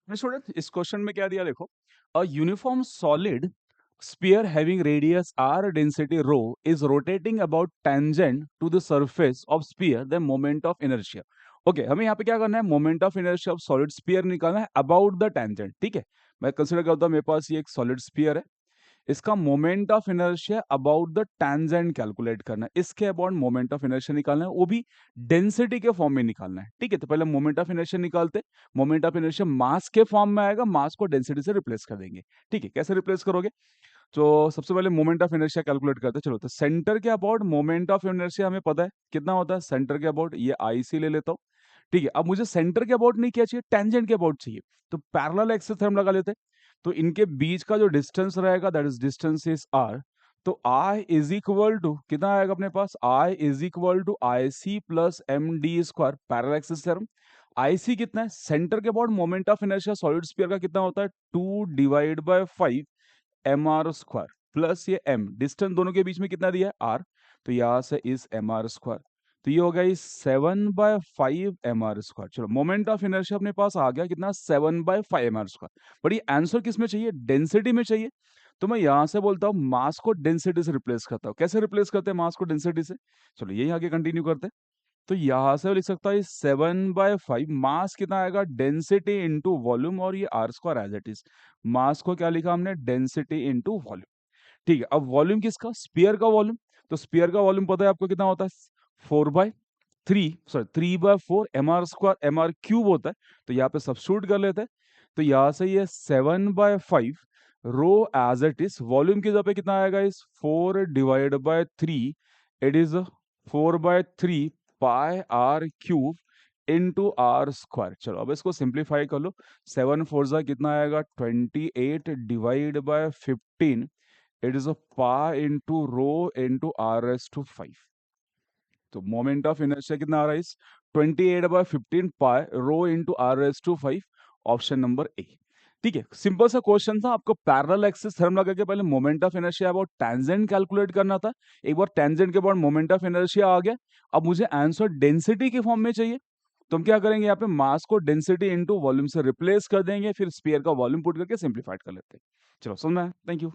Student इस question में क्या दिया देखो a uniform solid sphere having radius r density rho is rotating about tangent to the surface of sphere the moment of inertia. Okay, हमें यहाँ पे क्या करना है, moment of inertia of solid sphere निकालना है अबाउट द टेंजेंट। ठीक है, मैं कंसिडर करता हूँ मेरे पास ये एक सॉलिड स्फीयर है, इसका moment of inertia about the tangent calculate करना है, इसके अबाउट मोमेंट ऑफ इनर्शिया निकालना है, वो भी डेंसिटी के फॉर्म में निकालना है। ठीक है, तो पहले मोमेंट ऑफ इनर्शिया निकालते, मोमेंट ऑफ इनर्शिया मास के फॉर्म में आएगा, मास को डेंसिटी से रिप्लेस कर देंगे। ठीक है, कैसे रिप्लेस करोगे? तो सबसे पहले मोमेंट ऑफ इनर्शिया कैलकुलेट करते हैं। चलो, तो सेंटर के अबाउट मोमेंट ऑफ इनर्शिया हमें पता है कितना होता है, सेंटर के अबाउट ये आई सी ले लेता हूँ। ठीक है, अब मुझे सेंटर के अबाउट नहीं क्या चाहिए, टेंजेंट के अबाउट चाहिए, तो पैरेलल एक्सिस थ्योरम लगा लेते हैं। तो इनके बीच का जो डिस्टेंस रहेगा that is distance is R. तो आई इज इक्वल टू कितना आएगा अपने पास, I is equal to I C plus M D square, parallel axis theorem. I C कितना है, सेंटर के about moment of inertia solid sphere का कितना होता है, 2/5 एम आर स्क्वायर प्लस ये एम, डिस्टेंस दोनों के बीच में कितना दिया है, आर। तो यहां से इस एम आर स्क्वायर, तो ये हो गया 7/5 एम आर स्क्वायर। चलो, मोमेंट ऑफ इनर्शिया अपने पास आ गया कितना, 7/5 एम आर स्क्वायर। बट ये आंसर किस में चाहिए, डेंसिटी में चाहिए। तो मैं यहां से बोलता हूँ मास को डेंसिटी से रिप्लेस करता हूँ। कैसे रिप्लेस करते हैं मास को डेंसिटी से? चलो यही आगे कंटिन्यू करते हैं। तो यहां से लिख सकता है 7/5, मास कितना आएगा, डेंसिटी इंटू वॉल्यूम, और ये R square as it is. Mass को क्या लिखा हमने, डेंसिटी इंटू वॉल्यूम। ठीक है, अब वॉल्यूम किसका, स्पीयर का वॉल्यूम। तो स्पीयर का वॉल्यूम पता है आपको कितना होता है, 3/4 M R square, M R cube होता है। तो यहाँ पे सब्स्टिट्यूट कर लेते हैं। तो यहाँ से ये 7/5 rho as it is, volume की जगह पे कितना आएगा, is 4/3, it is 4/3 pi R cube into R square. चलो अब इसको सिंप्लीफाई कर लो, 7 4 कितना आएगा, 28 divide by 15, it is a pi into rho into R S two 5। तो मोमेंट ऑफ इनर्शिया कितना आ रहा है, इस 28/15 pi rho into R S two 5, option number A. ठीक है, सिंपल सा क्वेश्चन था, आपको पैरेलल एक्सिस थ्योरम लगा के पहले moment of inertia about tangent calculate करना था। एक बार टेंजेंट के बाद मोमेंट ऑफ इनर्शिया आ गया, अब मुझे आंसर डेंसिटी के फॉर्म में चाहिए। तो हम क्या करेंगे, यहाँ पे मास को डेंसिटी इंटू वॉल्यूम से रिप्लेस कर देंगे, फिर स्फीयर का वॉल्यूम पुट करके सिंप्लीफाइड कर लेते हैं। चलो, सुनना है, थैंक यू।